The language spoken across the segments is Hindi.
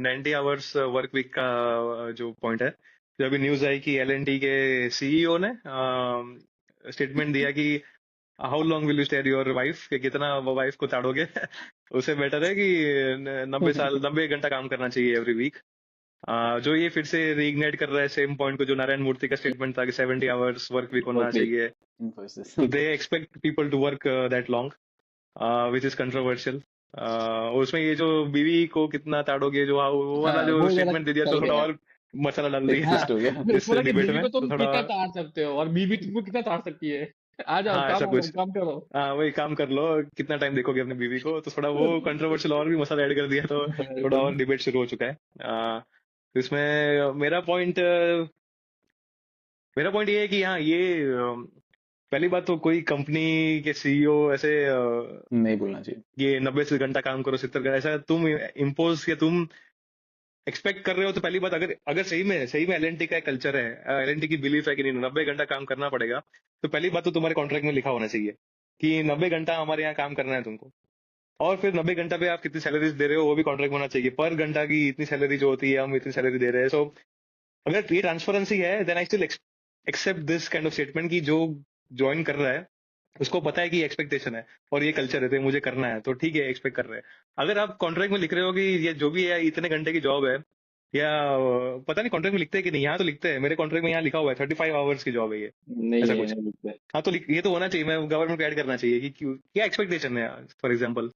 90 आवर्स वर्क वीक का जो पॉइंट है, तो अभी न्यूज आई कि एलएनटी के सीईओ ने स्टेटमेंट दिया कि how long will you stay your wife, कि कितना वो वाइफ को ताड़ोगे। उससे बेटर है कि 90 घंटा काम करना चाहिए एवरी वीक। जो ये फिर से रीइग्नाइट कर रहा है सेम पॉइंट को, जो नारायण मूर्ति का स्टेटमेंट था कि 70 आवर्स वर्क वीक होना वर्क वीक चाहिए। इन्फोसिस। तो they expect people to work that long, which is controversial. उसमें ये जो बीवी को कितना ताड़ोगे, जो वो वाला हाँ जो वो जरा स्टेटमेंट दे दिया, चल तो थोड़ा गया, और मसाला डाल दिया ट्विस्ट हो गया। फिर इस बोला कि डिबेट बीवी में, को तो तुम थोड़ा कितना ताड़ सकते हो और बीवी तुमको कितना ताड़ सकती है। आ जाओ हाँ ऐसा कुछ। काम करो। हाँ वही काम कर लो, कितना टाइम देखोगे अपनी बीवी को, तो थोड़ा वो कंट्रोवर्शियल और भी मसाला ऐड कर दिया, तो थोड़ा और डिबेट शुरू हो चुका है। तो इसमें मेरा पॉइंट ये है कि हाँ ये पहली बात तो कोई कंपनी के सीईओ ऐसे नहीं बोलना चाहिए। ये 90 घंटा काम करो, 70 घंटा, ऐसा तुम इम्पोज या तुम एक्सपेक्ट कर रहे हो। तो पहली बात, अगर सही में एलएनटी का कल्चर है, एलएनटी की बिलीफ है कि नहीं 90 घंटा काम करना पड़ेगा, तो पहली बात तो तुम्हारे कॉन्ट्रैक्ट में लिखा होना चाहिए कि 90 घंटा हमारे यहाँ काम करना है तुमको। और फिर 90 घंटा पे आप कितनी सैलरीज दे रहे हो वो भी कॉन्ट्रैक्ट में होना चाहिए, पर घंटा की इतनी सैलरी जो होती है, हम इतनी सैलरी दे रहे हैं। सो अगर ये ट्रांसपेरेंसी है, then I still accept this kind of statement कि जो ज्वाइन कर रहा है उसको पता है कि एक्सपेक्टेशन है और ये कल्चर है, तो मुझे करना है, तो ठीक है एक्सपेक्ट कर रहे हैं। अगर आप कॉन्ट्रैक्ट में लिख रहे हो कि ये जो भी है इतने घंटे की जॉब है, या पता नहीं कॉन्ट्रैक्ट में लिखते हैं कि नहीं, यहाँ तो लिखते हैं, मेरे कॉन्ट्रैक्ट में यहाँ लिखा हुआ है 35 आवर्स की जॉब है ये, नहीं ऐसा है, कुछ। नहीं लिखते। हाँ तो ये तो होना चाहिए, मैं गवर्नमेंट को ऐड करना चाहिए कि क्या एक्सपेक्टेशन है फॉर एग्जाम्पल।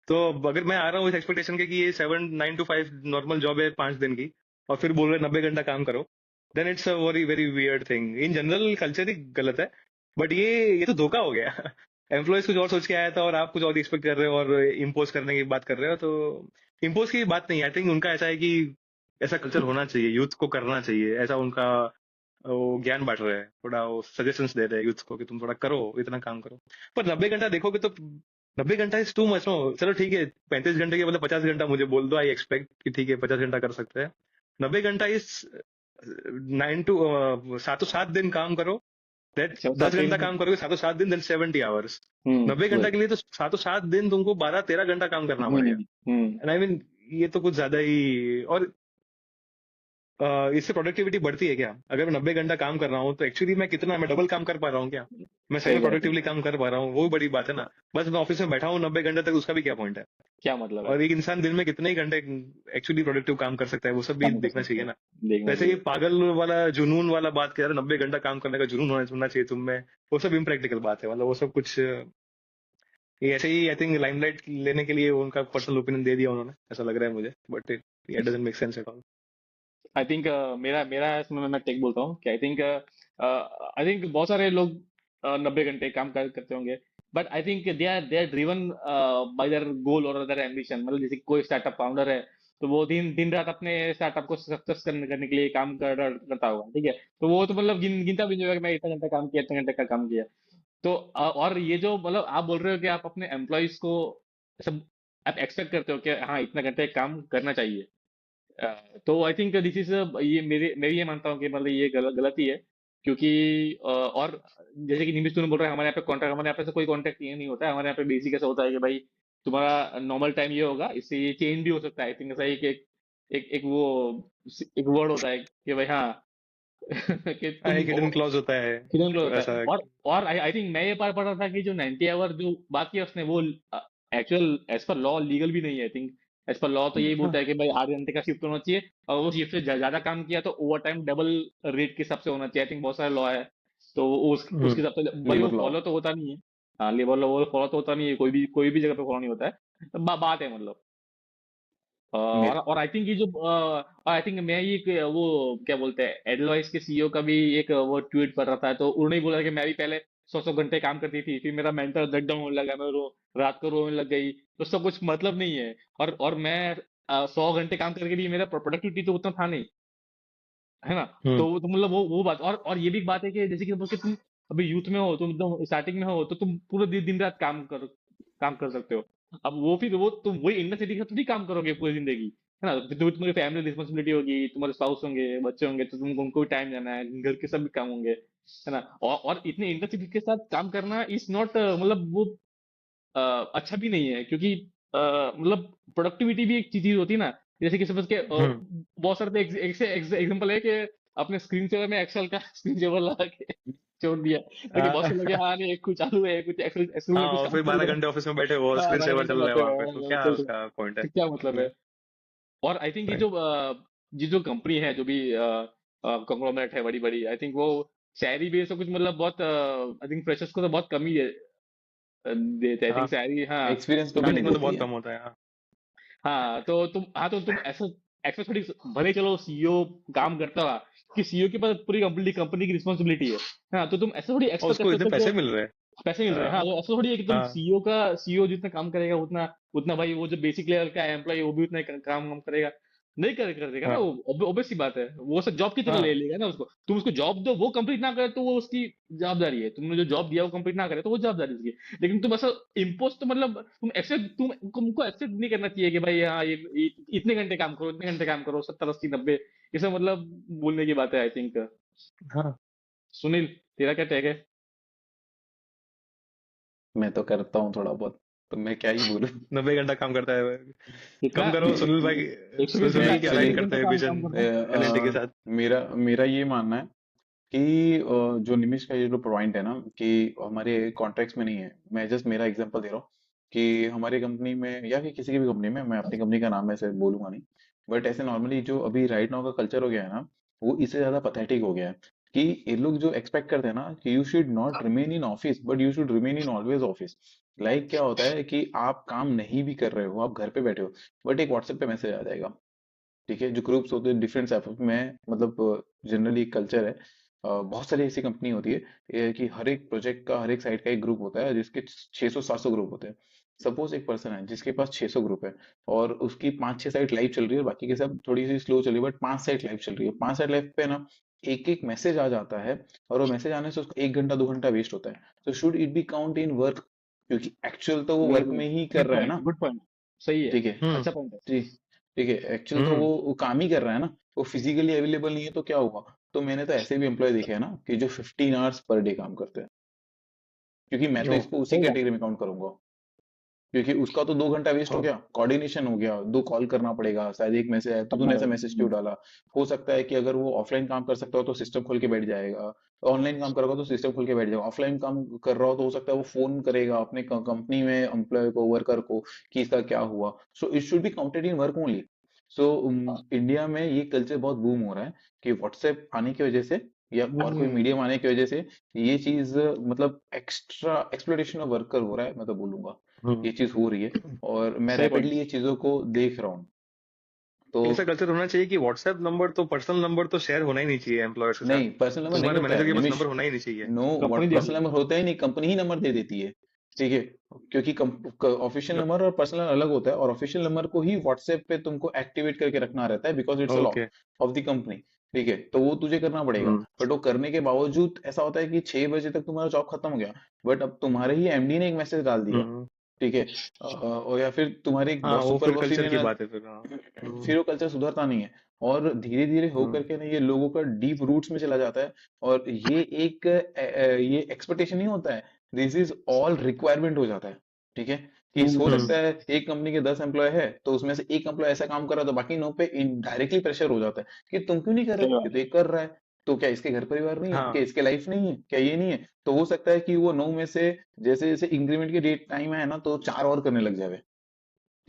तो अगर मैं आ रहा हूँ इस एक्सपेक्टेशन के कि ये 9 to 5 नॉर्मल जॉब है 5 दिन की, और फिर बोल रहे 90 घंटा काम करो, then it's a very very weird thing. In general culture ही गलत है, बट ये तो धोखा हो गया। एम्प्लॉयज कुछ और सोच के आया था और आप कुछ और एक्सपेक्ट कर रहे हो और इम्पोज करने की बात कर रहे हो। तो इम्पोज की बात नहीं, आई थिंक उनका ऐसा है कि ऐसा कल्चर होना चाहिए, यूथ को करना चाहिए ऐसा, उनका वो ज्ञान बांट रहे हैं, थोड़ा वो सजेशंस दे रहे हैं यूथ को कि तुम थोड़ा करो, इतना काम करो। पर 90 घंटा देखोगे तो 90 घंटा इज टू मच। नो चलो ठीक है, 35 घंटे के मतलब 50 घंटा मुझे बोल दो, आई एक्सपेक्ट कि ठीक है 50 घंटा कर सकते हैं। 90 घंटा इज 7 दिन काम करो, दैट 10 घंटा काम करोगे 7 दिन, देन 70 आवर्स। 90 घंटा के लिए तो 7 दिन तुमको 12-13 घंटा काम करना पड़ेगा। एंड आई मीन ये तो कुछ ज्यादा ही। और इससे प्रोडक्टिविटी बढ़ती है क्या? अगर मैं 90 घंटा काम कर रहा हूँ तो एक्चुअली मैं डबल काम कर पा रहा हूँ क्या? मैं सही सही में बात है। प्रोडक्टिवली काम कर पा रहा हूँ, वो भी बड़ी बात है ना। बस मैं ऑफिस में बैठा हूँ 90 घंटे तक, उसका भी क्या पॉइंट है? क्या मतलब है? और एक इंसान दिन में कितने ही घंटे एक्चुअली प्रोडक्टिव काम कर सकता है, वो सब भी काम कर देखना सकते चाहिए हैं, ना। देखना वैसे ये चाहिए। पागल वाला जुनून वाला बात कह रहा है, 90 घंटा काम करने का जुनून होना चाहिए तुम में, वो सब इम्प्रैक्टिकल बात है। मतलब वो सब कुछ ये ऐसे ही आई थिंक लाइमलाइट लेने के लिए उनका पर्सनल ओपिनियन दे दिया उन्होंने, ऐसा लग रहा है मुझे, but it doesn't make sense at all. I think मेरा मेरा इसमें मैं टेक बोलता हूँ कि आई थिंक बहुत सारे लोग 90 घंटे काम करते होंगे, but I think they are driven by their goal और देयर एम्बिशन। मतलब जैसे कोई स्टार्टअप फाउंडर है तो वो दिन दिन रात अपने स्टार्टअप को सक्सेस करने के लिए काम करता होगा, ठीक है। तो वो तो मतलब गिनता भी नहीं होगा कि मैं इतना घंटा काम किया, इतने घंटे का काम किया। तो और ये जो मतलब आप बोल रहे हो कि आप अपने एम्प्लॉयज को सब आप एक्सपेक्ट करते हो कि हाँ इतना घंटे काम करना चाहिए। तो आई थिंक दिस इज ये मैं ये मानता हूँ कि मतलब ये गलती है, क्योंकि और जैसे कि निमिष तूने बोल रहा है हमारे यहाँ पे कॉन्ट्रैक्ट, हमारे यहाँ पे से कोई कॉन्ट्रैक्ट ये नहीं होता है। हमारे यहाँ पे बेसिक ऐसा होता है कि भाई तुम्हारा नॉर्मल टाइम ये होगा, इससे ये चेंज भी हो सकता है। आई थिंक ऐसा ही कि एक वर्ड होता है कि भाई हाँ कि तुम एक हिडन क्लॉज होता है हिडन क्लोज होता ऐसा। है। और आई थिंक मैं ये पढ़ रहा था कि जो 90 आवर जो बात किया उसने वो actual as per law legal भी नहीं है। I think as per law तो यही बोलता है कि भाई 8 घंटे का शिफ्ट होना चाहिए, और वो शिफ्ट से ज्यादा काम किया तो ओवर टाइम डबल रेट के हिसाब से होना चाहिए। आई थिंक बहुत सारे लॉ है, तो उसके हिसाब से भाई वो लेबर लॉ। फॉलो तो होता नहीं है। हाँ लेबर लॉ वो फॉलो तो होता नहीं है, कोई भी जगह पे फॉलो नहीं होता है। बात है मतलब। और आई थिंक ये जो आई थिंक मैं ये वो क्या बोलते हैं एडलॉइस के सीईओ का भी एक वो ट्वीट पढ़ रहा था, तो उन्होंने बोला कि मैं भी पहले 100 घंटे काम करती थी, फिर मेरा मेंटल ब्रेकडाउन होने लगा, मैं रात को रोने लग गई, तो सब कुछ मतलब नहीं है। और मैं 100 घंटे काम करके भी मेरा प्रोडक्टिविटी तो उतना था नहीं, है ना। हम्म। तो मतलब वो बात। और ये भी एक बात है कि जैसे कि suppose कि तुम अभी यूथ में हो, तुम एकदम स्टार्टिंग में हो, तो तुम पूरे दिन रात काम कर सकते हो। अब वो फिर वो तुम वही इंटेंसिटी के साथ थोड़ी काम करोगे पूरी जिंदगी, है ना। फिर तुम्हारी फैमिली रिस्पॉन्सिबिलिटी होगी, तुम्हारे स्पाउस होंगे, बच्चे होंगे, तो तुमको उनको भी टाइम देना है, घर के सब भी काम होंगे, है ना। और इतने इंटेंसिटी के साथ काम करना इज नॉट मतलब वो अच्छा भी नहीं है, क्योंकि मतलब प्रोडक्टिविटी भी एक चीज होती है ना। जैसे कि समझ के हम्म बहुत सारे एग्जांपल है कि अपने स्क्रीन सेवर में एक्सेल का स्क्रीन सेवर लगा के छोड़ दिया, ताकि बॉस को लगे हाँ हाँ नहीं एक कुछ चालू है, कुछ एक्सेल में कुछ और काम फिर चल 12 रहा घंटे ऑफिस में बैठे हो और है, हाँ स्क्रीन 12 सेवर घंटे चल रहा है बैठे वहां हुए पे, तो हैं, क्या चल रहा उसका पॉइंट है? है, क्या मतलब है। और आई थिंक राइट। ये जो कंपनी है जो भी कंग्लोमरेट है बड़ी बड़ी, आई थिंक वो सैलरी बेस तो कुछ मतलब बहुत आई थिंक फ्रेशर्स को तो बहुत कम ही देते, आई थिंक हाँ सैलरी, हाँ एक्सपीरियंस को भी नहीं स्टार्टिंग में तो देती बहुत है। कम होता है, हाँ। हाँ तो तुम ऐसा ऐसा थोड़ी, भले चलो सीईओ काम करता हुआ कि सीईओ के पास पूरी कंपनी कंपनी की रिस्पॉन्सिबिलिटी है, हाँ तो तुम ऐसा थोड़ी और एक्सपेक्ट कर उसको इतने सकते हो पैसे कि मिल रहे हैं। पैसे मिल रहे हैं, हाँ हाँ तो ऐसा थोड़ी है कि तुम हाँ सीईओ जितना काम करेगा उतना उतना भाई वो जो बेसिक लेवल का एम्प्लॉय वो भी उतना ही काम करेगा, नहीं कर देगा ना हाँ वो, ऑब्वियस सी बात है, वो सब जॉब की तरह ले हाँ लेगा ना उसको, तुम उसको जॉब दो वो कंप्लीट ना करे तो वो उसकी जवाबदारी है, तुमने जो जॉब दिया वो कंप्लीट ना करे तो वो जवाबदारी उसकी, लेकिन तुम ऐसा इम्पोज तो मतलब तुमको एक्सेप्ट नहीं करना चाहिए कि भाई हाँ ये इतने घंटे काम करो, इतने घंटे काम करो, 70 80 90, ये सब मतलब बोलने की बात है आई थिंक। हाँ। सुनील, तेरा क्या टैग है? मैं तो करता हूँ थोड़ा बहुत, तो मैं क्या ही बोलूँ। 90 घंटा काम करता है। कितना? कम करो सुनील भाई। 120 सुनील घंटा भाई मैं की एक्चुअली अलाइन 120 करते घंटा हैं काम विजन करता है। एलएनटी के साथ। मेरा मेरा ये मानना है कि जो निमिष का ये जो पॉइंट है ना कि हमारे कॉन्ट्रैक्ट्स में नहीं है, मैं जस्ट मेरा एग्जांपल दे रहा हूँ कि हमारी कंपनी में या फिर किसी की भी कंपनी में, मैं अपनी कंपनी का नाम ऐसे बोलूंगा नहीं, बट ऐसे नॉर्मली जो अभी राइट नाउ का कल्चर हो गया है ना, वो इससे ज्यादा पथेटिक हो गया है कि ये लोग जो एक्सपेक्ट करते हैं ना कि you should not remain in office but you should remain in always office. Like क्या होता है कि आप काम नहीं भी कर रहे हो, आप घर पे बैठे हो, बट एक व्हाट्सएप पे मैसेज आ जाएगा, ठीक है, जो ग्रुप्स होते हैं डिफरेंट ऐप में, मतलब जनरली कल्चर है, बहुत सारी ऐसी कंपनी होती है कि हर एक प्रोजेक्ट का, हर एक साइट का एक ग्रुप होता है जिसके 600 700 ग्रुप होते हैं। सपोज एक पर्सन है जिसके पास 600 ग्रुप है और उसकी 5 6 साइट लाइव चल रही है और बाकी के सब थोड़ी सी स्लो चल रही है, बट 5 साइट लाइव चल रही है, 5 साइट लाइव पे ना एक एक मैसेज आ जाता है, और वो मैसेज आने से उसको 1 घंटा 2 घंटा वेस्ट होता है। तो should it be count in work, क्योंकि एक्चुअल तो वो वर्क में ही कर गुड रहा है पॉइंट, ना। गुड पॉइंट, सही है, ठीक है अच्छा पॉइंट है। जी, ठीक है, एक्चुअल तो हम्म वो काम ही कर रहा है ना, वो फिजिकली अवेलेबल नहीं है तो क्या हुआ। तो मैंने तो ऐसे भी एम्प्लॉय देखे हैं ना कि जो 15 आवर्स पर डे काम करते हैं, क्योंकि मैं तो ओ इसको उसी सही है। कैटेगरी में काउंट करूंगा, क्योंकि उसका तो 2 घंटा वेस्ट हो ओ गया, कोऑर्डिनेशन हो गया, 2 कॉल करना पड़ेगा, शायद एक मैसेज आया तो तूने ऐसा मैसेज क्यों डाला। हो सकता है कि अगर वो ऑफलाइन काम कर सकता हो तो सिस्टम खोल के बैठ जाएगा, ऑनलाइन काम करोगा तो सिस्टम खोल के बैठ जाएगा, ऑफलाइन काम कर रहा हो तो हो सकता है वो फोन करेगा अपने कंपनी में एम्प्लॉय को, वर्कर को, कि इसका क्या हुआ। So it should be counted in work only. So India में ये कल्चर बहुत बूम हो रहा है कि व्हाट्सएप आने की वजह से या और कोई हम्म मीडियम आने की वजह से ये चीज मतलब एक्स्ट्रा एक्सप्लोइटेशन ऑफ वर्कर हो रहा है, मैं तो बोलूंगा हम्म। ये चीज हो रही है, और मैं सही पॉइंट। रैपिडली ये चीजों को देख रहा हूँ। तो ऐसा कल्चर होना चाहिए कि व्हाट्सएप नंबर तो, पर्सनल नंबर तो शेयर होना ही नहीं चाहिए एम्प्लॉयर्स के साथ। नहीं, पर्सनल नंबर नहीं तुम्हारे होता मैनेजर है के पास निमिष। नंबर होना ही नहीं चाहिए। नो, कंपनी पर्सनल देती है। नंबर होता ही नहीं, कंपनी ही नंबर दे देती है, ठीक है, क्योंकि ऑफिशियल नंबर और पर्सनल अलग होता है, और ऑफिशियल नंबर को ही व्हाट्सएप पे तुमको एक्टिवेट करके रखना रहता है because it's a law okay. Of the company. ठीक है, तो वो तुझे करना पड़ेगा, हम्म बट वो करने के बावजूद ऐसा होता है कि 6 बजे तक तुम्हारा जॉब खत्म हो गया, बट अब तुम्हारे ही एमडी ने एक मैसेज डाल दिया, हम्म। ठीक है, और या फिर तुम्हारे एक हाँ वो सुपर फिर बॉस कल्चर की सीनियर, बात है फिर, हाँ। हम्म फिर वो कल्चर सुधरता नहीं है, और धीरे धीरे होकर हम्म के ना ये लोगों का डीप रूट्स में चला जाता है, और ये एक ये एक्सपेक्टेशन नहीं होता है, दिस इज ऑल रिक्वायरमेंट हो जाता है, ठीक है, कि हो हम्म। सकता है एक कंपनी के 10 एम्प्लॉय है तो उसमें से एक एम्प्लॉय ऐसा काम कर रहा है तो बाकी 9 पे इनडायरेक्टली प्रेशर हो जाता है कि तुम क्यों नहीं कर रहे, सही ये बात तो एक कर रहा है, तो क्या इसके घर परिवार नहीं है, क्या हाँ इसके लाइफ नहीं है, क्या ये नहीं है। तो हो सकता है कि वो 9 में से जैसे जैसे इंक्रीमेंट के डेट टाइम है ना तो 4 और करने लग जाए,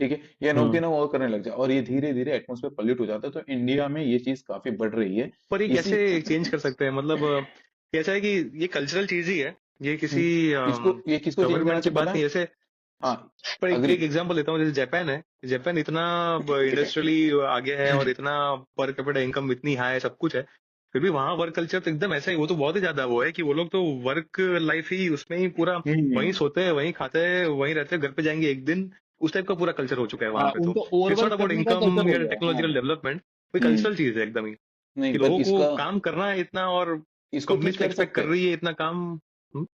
ठीक है, या 9 के हम्म। 9 और करने लग जाए, और ये धीरे धीरे एटमोसफेयर पॉल्यूट हो जाता है, तो इंडिया में ये चीज काफी बढ़ रही है। पर ये इसी कैसे चेंज कर सकते हैं, मतलब कैसा है कि ये कल्चरल चीज ही है, ये किसी इसको ये किसको चेंज करना गवर्नमेंट की चाहिए बात पता नहीं है। है जैसे। हाँ, पर एक अग्री। एक एग्जांपल लेता हूँ, जैसे जापान है। जापान इतना इंडस्ट्रियली आगे है और इतना पर कैपिटा इनकम इतनी हाई है, सब कुछ है, फिर भी वहां वर्क कल्चर तो एकदम ऐसा ही, वो तो बहुत ही ज्यादा वो है कि वो लोग तो वर्क लाइफ ही उसमें ही पूरा, वहीं सोते हैं, वहीं खाते हैं, वहीं रहते हैं, घर पे जाएंगे एक दिन, उस टाइप का पूरा कल्चर हो चुका है वहां हाँ, पे। तो उनको इट्स नॉट ओवरवर्क अबाउट करने का इनकम कल्चर हो या गया है, हाँ। टेक्नोलॉजिकल डेवलपमेंट, कोई हम्म, कल्चरल चीज है एकदम ही, नहीं कि पर लोगों को इसका, काम करना है इतना, और इसको कंपनीज ठीक पे कर एक्सपेक्ट सकते कर हैं, रही है इतना काम।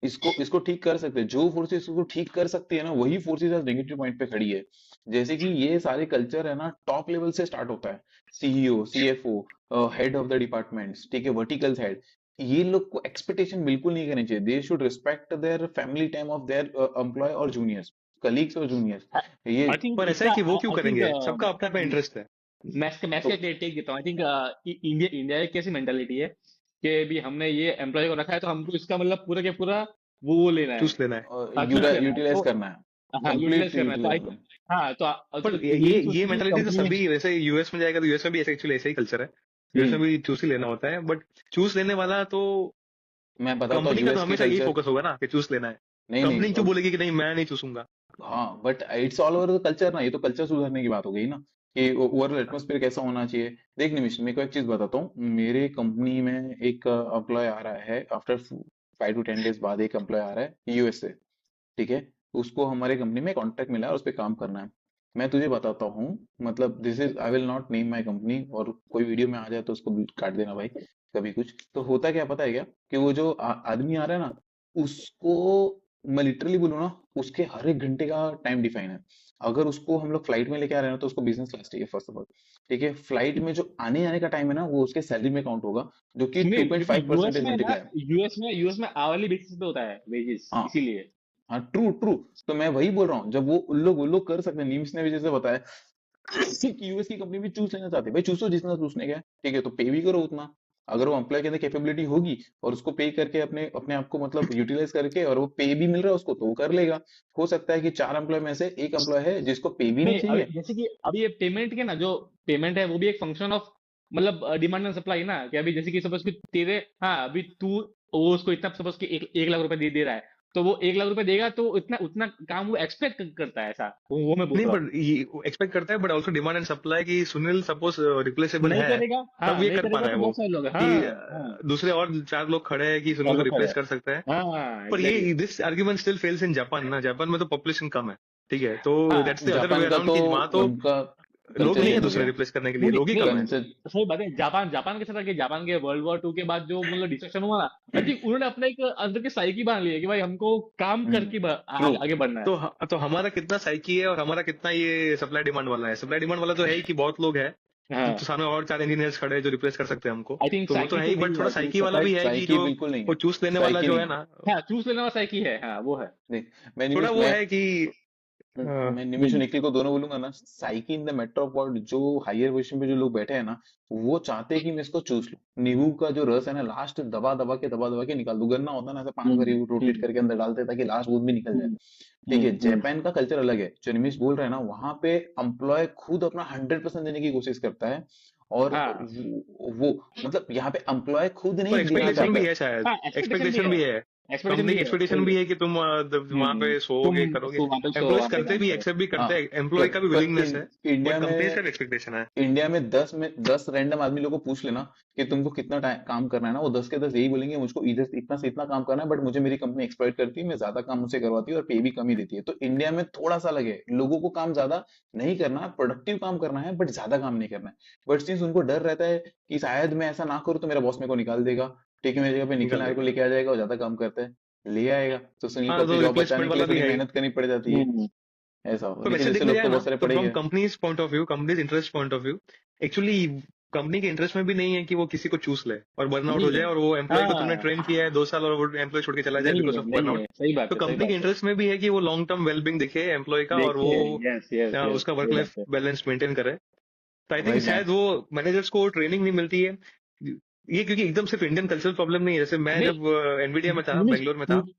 इसको ठीक कर सकते हैं, जो फोर्सेस इसको ठीक कर सकती है ना वही फोर्सेस आज नेगेटिव पॉइंट पे खड़ी है। जैसे कि ये सारे कल्चर है ना टॉप लेवल से स्टार्ट होता है, CEO, CFO, head of the departments, ठीक है, वर्टिकल हेड, ये लोग को एक्सपेक्टेशन बिल्कुल नहीं करनी चाहिए, they should respect their family time of their employee और जूनियर्स, कलीग्स और जूनियर्स। ये आई थिंक पर ऐसा है इसका कि वो क्यों आई थिंक करेंगे, सबका अपना अपना इंटरेस्ट है। मैं तो इसका टेक देता हूँ। आई थिंक इंडिया इंडिया की कैसी मेंटालिटी है कि भी हमने ये एम्प्लॉय को रखा है तो हमको इसका मतलब पूरा के पूरा वो लेना है। चूस लेना है। हाँ, चूस लेना है यूटिलाइज तो करना है, हाँ यूटिलाइज कंप्लीट करना है तो यूटिलाइज आई करना है। हाँ पर तो ये यही ये सोचना कि मेंटालिटी तो कंपनी सभी वैसे यूएस में जाएगा तो यूएस में भी एक्चुअली ऐसा ही कल्चर है। यूएस में हम्म भी चूस ही लेना होता है, बट चूस लेने वाला तो मैं बताता हूँ कंपनी का तो यूएस के हमेशा यही कल्चर। फोकस होगा ना कि चूस लेना है। नहीं नहीं कंपनी क्यों बोलेगी कि नहीं मैं नहीं चूसूंगा। हाँ but it's all over the culture ना, ये तो कल्चर सुधारने की बात हो गई ना, कि ओवरऑल एटमोस्फेयर कैसा होना चाहिए। देख निमिष, मेरे को एक चीज बताता हूँ, मेरे कंपनी में एक एम्प्लॉय आ रहा है, आफ्टर 5 to 10 days बाद एक एम्प्लॉय आ रहा है यूएस से, ठीक है। उसको हमारे कंपनी में कॉन्ट्रैक्ट मिला है और उस पर काम करना है। मैं तुझे बताता हूँ, मतलब this is, I will not name my company, और कोई वीडियो में आ जाए तो उसको भी काट देना भाई। कभी कुछ तो होता क्या पता है क्या, कि वो जो आदमी आ रहा है ना, उसको मैं लिटरली बोलूँ ना, उसके हर एक घंटे का टाइम डिफाइन है। अगर उसको हम लोग फ्लाइट में लेके आ रहे हैं ना, तो उसको बिजनेस क्लास चाहिए फर्स्ट ऑफ ऑल, ठीक है। फ्लाइट में जो आने आने का टाइम है ना, वो उसके सैलरी में काउंट होगा, जो कि टू सुनील, पॉइंट क्योंकि फाइव यूएस परसेंटेज में ना मल्टीप्लाई है। यूएस में आवरली बेसिस पे होता है वेजेस, हाँ इसीलिए। हाँ, ट्रू ट्रू। तो मैं वही बोल रहा हूँ, जब वो लोग कर सकते हैं, नीम्स ने भी जैसे बताया कि यूएस की कंपनी भी चूज लेना चाहती है, भाई चूसो जितना चूसने का है, ठीक है, तो पे भी करो उतना। अगर वो एम्प्लॉय के अंदर कैपेबिलिटी होगी और उसको पे करके अपने अपने आप को मतलब यूटिलाइज करके, और वो पे भी मिल रहा है उसको, तो वो कर लेगा। हो सकता है कि 4 एम्प्लॉय में से एक एम्प्लॉय है जिसको पे भी नहीं नहीं, अभी चाहिए। जैसे कि अभी ये पेमेंट के ना, जो पेमेंट है वो भी एक फंक्शन ऑफ मतलब डिमांड एंड सप्लाई ना, कि अभी जैसे कि सपोज कि तेरे हाँ अभी तू वो उसको इतना सपोज कि 1 लाख रुपए दे रहा है, तो वो 1 लाख रुपए देगा तो इतना उतना काम वो एक्सपेक्ट करता है, ऐसा वो मैं बोल नहीं रहा हूँ। बट ये एक्सपेक्ट करता है, but also demand and supply की सुनील सपोज रिप्लेसेबल नहीं है, करेगा, हाँ तब ये नहीं कर पा करेगा रहा तो है वो बहुत सारे लोग हैं, कि हाँ हाँ दूसरे और 4 लोग खड़े हैं कि सुनील चार को लोग खड़े रिप्लेस हैं, कर सकते हैं। हाँ पर एग्जैक्टली। ये this argument still fails in Japan ना, जापान में तो पॉपुलेशन कम है, ठीक है, तो हाँ that's the other way Japan का अराउंड तो कि वहां तो उनका लोग कल्चर नहीं है चेंज हो दूसरे गया। रिप्लेस करने के लिए, नहीं लोग ही नहीं कम है। कल्चर। सही बात है। जापान जापान के साथ आके जापान के वर्ल्ड वॉर 2 के बाद जो मतलब डिस्ट्रक्शन हुआ ना, आई थिंक उन्होंने अपना एक अंदर की साइकी बना ली है कि भाई हमको काम करके ट्रू। आगे बढ़ना है। तो हमारा कितना साइकी है और हमारा कितना ये सप्लाई डिमांड वाला है। सप्लाई डिमांड वाला तो है ही कि बहुत लोग हैं, तो हाँ सामने और 4 इंजीनियर्स खड़े हैं जो रिप्लेस कर सकते हैं हमको, आई थिंक तो वो तो साइकी है तो ही, है बट ही, थोड़ा आई थिंक साइकी वाला सप्लाई। भी है कि साइकी जो बिल्कुल नहीं वो है। चूस लेने वाला साइकी जो नहीं है है। ना। हाँ चूज लेने वाला साइकी है, हाँ वो है। देख, मैं थोड़ा निमिष वो मैं है कि मैं निमिष और हम्म निखिल को दोनों बोलूंगा ना, psyche in the matter of word, जो हायर पोजीशन पे जो लोग बैठे हैं ना, वो चाहते हैं कि मैं इसको चूस लूं। नींबू का जो रस है ना, लास्ट दबा दबा के निकाल दूं। गन्ना होता है ना, ऐसे 5 बार रोटेट हम्म करके अंदर डालते हैं ताकि लास्ट बूंद भी निकल जाए। हम्म ठीक है, हम्म। जापान का कल्चर अलग है, जो निमिष बोल रहे हैं ना, वहां पे एम्प्लॉय खुद अपना 100% देने की कोशिश करता है। और हाँ वो मतलब यहाँ पे एम्प्लॉय खुद पर नहीं देना एक्सपेक्टेशन चाहता भी है। है शायद, हाँ एक्सपेक्टेशन भी एक्सपेक्टेशन है, भी है। एक्सपेक्टेशन कंपनी भी की है, एक्सपेक्टेशन सही भी है। है कि तुम वहां पे तुम सोओगे करोगे। वहाँ पे सो एम्प्लॉयज वहाँ पे करते काम भी करो। एक्सेप्ट भी हाँ करते हैं, एम्प्लॉय का भी पर विलिंगनेस है, इंडिया बट कंपनीज का में भी एक्सपेक्टेशन है। इंडिया में 10 रैंडम आदमी लोगों को पूछ लेना कि तुमको कितना काम करना है ना, वो 10 के 10 यही बोलेंगे, मुझको इधर इतना से इतना काम करना है, बट मुझे मेरी कंपनी एक्सप्लॉइट करती है, मैं ज्यादा काम मुझसे करवाती है और पे भी कम ही देती है। तो इंडिया में थोड़ा सा अलग है, लोगों को काम ज्यादा नहीं करना है, प्रोडक्टिव काम करना है, बट ज्यादा काम नहीं करना है। बट सिंस उनको डर रहता है कि शायद मैं ऐसा ना करूँ तो मेरा बॉस मेरे को निकाल देगा, ठीक है, मेरी जगह पे निखिल निकाल नायर को देगा। लेके आ जाएगा और ज्यादा काम करता है, ले आएगा, तो सुनील को हाँ अपनी तो जॉब रिप्लेसमेंट बचाने के लिए वाला भी थोड़ी है ही। मेहनत करनी पड़ जाती है। हम्म ऐसा होगा, तो निखिल वैसे जैसे देखने लोग जाए तो ना, बहुत सारे तो पड़े ही फ्रॉम है। Companies point of view, companies interest point of view, actually company के इंटरेस्ट में भी नहीं है कि वो किसी को चूस ले और बर्नआउट नहीं हो है, जाए, और वो एम्प्लॉय को तुमने हाँ ट्रेन किया है 2 साल और वो एम्प्लॉय छोड़ के चला जाए बिकॉज ऑफ नहीं बर्नआउट। है, सही बात तो है, सही कंपनी के बात है। इंटरेस्ट में भी है कि वो लॉन्ग टर्म वेलबींग देखे एम्प्लॉय का, और वो देखिए, यस यस यस, उसका वर्क सही लाइफ बात है। बैलेंस मेंटेन करे। तो आई भाई थिंक मैं शायद वो मैनेजर्स को ट्रेनिंग नहीं मिलती है ये, क्योंकि एकदम सिर्फ इंडियन कल्चरल प्रॉब्लम नहीं है। जैसे मैं नहीं जब एनवीडिया में था, निमिष बेंगलोर में था, तू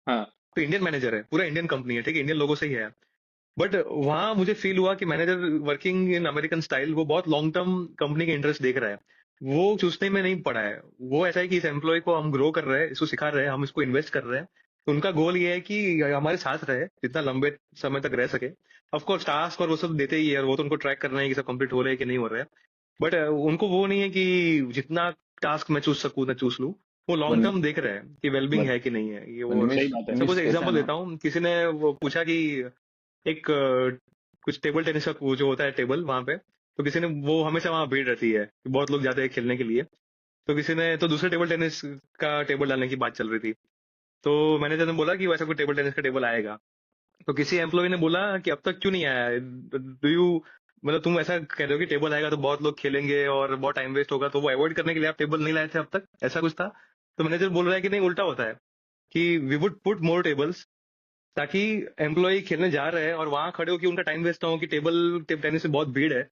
हाँ तो इंडियन मैनेजर है, पूरा इंडियन कंपनी है, ठीक है, इंडियन लोगों से ही है, बट वहां मुझे फील हुआ कि manager working in American style वो बहुत लॉन्ग टर्म कंपनी के इंटरेस्ट देख रहा है, वो चूसने में नहीं पड़ा है। वो ऐसा है कि इस एम्प्लॉय को हम ग्रो कर रहे हैं, इसको सिखा रहे हैं, हम इसको इन्वेस्ट कर रहे हैं, तो उनका गोल ये है कि हमारे साथ रहे जितना लंबे समय तक रह सके। ऑफ कोर्स टास्क और वो सब देते ही है, और वो तो उनको ट्रैक करना है कि सब कंप्लीट हो रहे हैं कि नहीं हो रहे हैं, बट उनको वो नहीं है कि जितना टास्क मैं चूस सकूं ना चूस लूं। वो लॉन्ग बन टर्म देख रहे हैं कि वेलबिंग बस है कि नहीं है ये तो वो। सही निमिष बात है। निमिष सपोज कैसा है एग्जांपल ना। देता हूँ, किसी ने वो पूछा कि एक कुछ टेबल टेनिस का जो होता है टेबल वहां पे, तो किसी ने वो हमेशा वहां भीड़ रहती है, बहुत लोग जाते हैं खेलने के लिए, तो किसी ने तो दूसरे टेबल टेनिस का टेबल डालने की बात चल रही थी, तो मैनेजर ने बोला कि वैसा कोई टेबल टेनिस का टेबल आएगा। तो किसी एम्प्लॉय ने बोला कि अब तक क्यों नहीं आया, डू यू, मतलब तुम ऐसा कह रहे हो कि टेबल आएगा तो बहुत लोग खेलेंगे और बहुत टाइम वेस्ट होगा, तो वो अवॉइड करने के लिए आप टेबल नहीं लाए थे अब तक, ऐसा कुछ था। तो मैनेजर बोल रहा है कि नहीं, उल्टा होता है कि we would put more tables, ताकि एम्प्लॉय खेलने जा रहे हैं और वहां खड़े होकर उनका टाइम वेस्ट ना हो कि टेबल टेनिस में बहुत भीड़ है,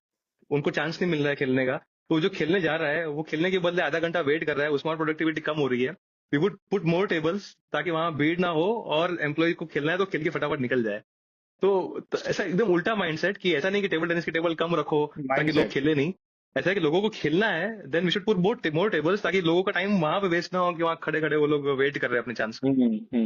उनको चांस नहीं मिल रहा है खेलने का, तो जो खेलने जा रहा है वो खेलने के बदले आधा घंटा वेट कर रहा है, उसमें प्रोडक्टिविटी कम हो रही है। We would put more tables ताकि वहां भीड़ ना हो, और एम्प्लॉय को खेलना है तो खेल के फटाफट निकल जाए। तो ऐसा एकदम उल्टा माइंडसेट कि ऐसा नहीं कि टेबल टेनिस की टेबल कम रखो ताकि लोग माइंडसेट खेले नहीं। ऐसा है कि लोगों को खेलना है, then we should put more tables ताकि लोगों का टाइम वहां पे वेस्ट ना हो कि वहां खड़े खड़े वो लोग वेट कर रहे हैं अपने चांस का।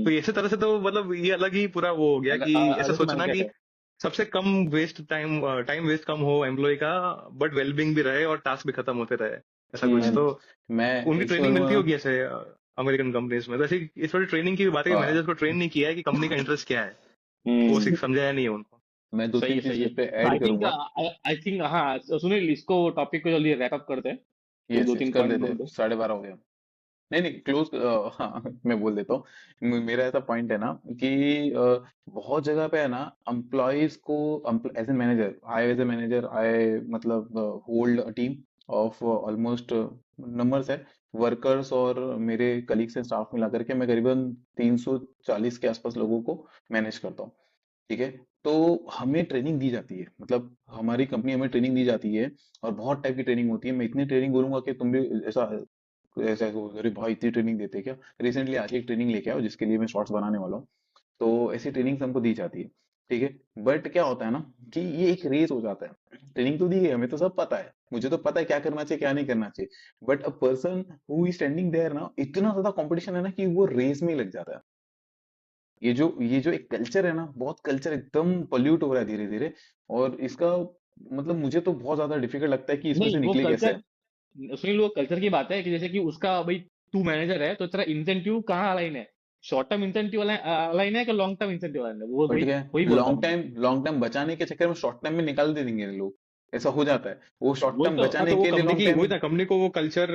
तो इसी तरह से तो मतलब ये अलग ही पूरा वो हो गया कि ऐसा सोचना माइंडसेट कि है। सबसे कम वेस्ट टाइम वेस्ट कम हो एम्प्लॉय का, बट वेलबींग भी रहे और टास्क भी खत्म होते रहे, ऐसा कुछ। हम्म तो मैं उनकी इस ट्रेनिंग पर मिलती होगी ऐसे अमेरिकन कंपनीज में। तो ऐसी इस वाली ट्रेनिंग की भी बात है कि हाँ, मैनेजर को ट्रेन नहीं किया है कि कंपनी का इंटरेस्ट क्या है, वो हम्म समझाया नहीं है उनको। मैं दो सही तीन है, चीज सही है। इस पे आई ऐड थिंक करूंगा। आई थिंक हाँ, सुनील इसको टॉपिक को जल्दी रैप अप करते हैं, तो यस दो यस तीन कर पॉइंट देते बोल हैं, दो। 12:30 हो गया। नहीं नहीं क्लोज। हाँ मैं बोल देता हूँ। मेरा ऐसा पॉइंट है ना कि बहुत जगह पे है ना एम्प्लॉयज को, एज ए मैनेजर, आई मतलब hold a team of almost numbers है वर्कर्स, और मेरे कलीग्स एंड स्टाफ मिला करके मैं करीबन 340 के आसपास लोगों को मैनेज करता हूँ। ठीक है। तो हमें ट्रेनिंग दी जाती है, मतलब हमारी कंपनी हमें ट्रेनिंग दी जाती है, और बहुत टाइप की ट्रेनिंग होती है। मैं इतनी ट्रेनिंग बोलूंगा कि तुम भी ऐसा ऐसा अरे भाई इतनी ट्रेनिंग देते हैं क्या। रिसेंटली आज एक ट्रेनिंग लेके आओ जिसके लिए मैं शॉर्ट्स बनाने वाला हूँ। तो ऐसी ट्रेनिंग हमको दी जाती है। ठीक है। बट क्या होता है ना कि ये एक रेस हो जाता है। ट्रेनिंग तो दी है, हमें तो सब पता है, मुझे तो पता है क्या करना चाहिए क्या नहीं करना चाहिए। But a person who is standing there ना, इतना ज्यादा कंपटीशन है ना कि वो रेस में ही लग जाता है। ये जो एक कल्चर है ना, बहुत कल्चर एकदम पॉल्यूट हो रहा है धीरे धीरे। और इसका मतलब मुझे तो बहुत ज्यादा डिफिकल्ट लगता है कि इसमें से नहीं, वो निकले कैसे। कल्चर, सुनील वो कल्चर की बात है कि जैसे कि उसका भाई तू मैनेजर है तो तेरा इंसेंटिव कहाँ अलाइन है, शॉर्ट टर्म इंसेंटिव अलाइन है कि लॉन्ग टर्म इंसेंटिव अलाइन है, वो और वही ठीक है, वही बोलता हूँ लॉन्ग मैं। टाइम लॉन्ग टाइम बचाने के चक्कर में शॉर्ट टाइम में निकाल दे देंगे लोग। ऐसा हो जाता है, वो शॉर्ट वही टर्म तो, हाँ, बचाने तो वो के लिए कंपनी लॉन्ग की टाइम वही में। ना, कंपनी को वो कल्चर,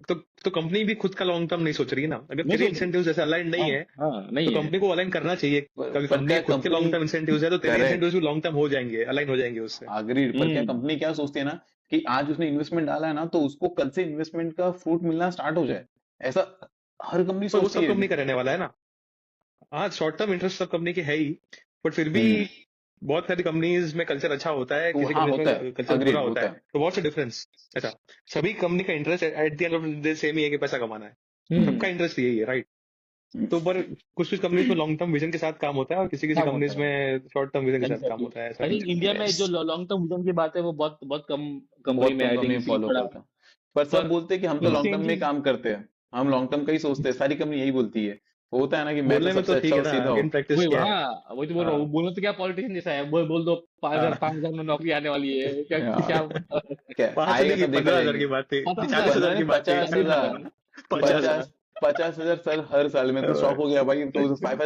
तो कंपनी भी खुद का लॉन्ग टर्म नहीं सोच रही है ना। अगर नहीं तेरे सोच रही। इंसेंटिव्स जैसे अलाइन नहीं हाँ, है हाँ तो नहीं है। कंपनी को अलाइन करना चाहिए। कभी पर कंपनी क्या के खुद के कंपनी, लॉन्ग टर्म इंसेंटिव्स है तो तेरे करेक्ट, इंसेंटिव्स भी लॉन्ग टर्म हो जाएंगे, अलाइन हो जाएंगे उससे। अग्रीड। पर क्या हम्म कंपनी क्या सोचती है ना कि आज उसने इन्वेस्टमेंट डाला है ना, तो उसको कल से इन्वेस्टमेंट का फ्रूट मिलना स्टार्ट हो जाए। ऐसा हर कंपनी पर वो सोचती सब है। कंपनी का रहने वाला है ना। हाँ, शॉर्ट टर्म इंटरेस्ट सब कंपनी की है ही, बट फिर भी हम्म। बहुत सारी कंपनीज में कल्चर अच्छा होता है, तो किसी हाँ कंपनीज होता में है, कल्चर बुरा अग्रीड होता होता है। है। तो व्हाट्स द डिफरेंस? अच्छा, सभी कंपनी का interest at the end of the day same ही है कि पैसा कमाना है। हम्म सबका इंटरेस्ट यही है, राइट? तो पर कुछ कुछ कंपनीज में लॉन्ग टर्म विजन के साथ काम होता है और किसी किसी काम होता कंपनीज है। में शॉर्ट टर्म विजन के साथ काम एग्जैक्टली। होता है, ऐसा आई कुछ थिंक है। इंडिया में जो यस, लॉन्ग टर्म विजन की बात है वो बहुत बहुत कम कंपनी बहुत में कम आई कंपनी थिंक सी फॉलो थोड़ा। करता है। पर सब पर बोलते हैं कि हम तो लॉन्ग टर्म में इंसेंटिव, काम करते हैं, हम लॉन्ग टर्म का ही सोचते हैं, सारी कंपनी यही बोलती है। होता है ना कि मैं तो बोलने में सबसे तो अच्छा ठीक है और ना, सीधा हूँ। इन प्रैक्टिस वही क्या है? हाँ वही तो बोल रहा हाँ, हूँ, बोलना तो क्या पॉलिटिशियन जैसा है, बोल दो हाँ, 5,000 में नौकरी आने वाली है, क्या क्या हाँ, क्या पांच आएगा नहीं, तो देखा 15,000 जाएंगे। की बात थी, पता नहीं 40,000 15 की नहीं, बात थी। 40,000 50,000, 50,000। 50,000 सर हर साल में तो शॉक हो गया भाई। तो 5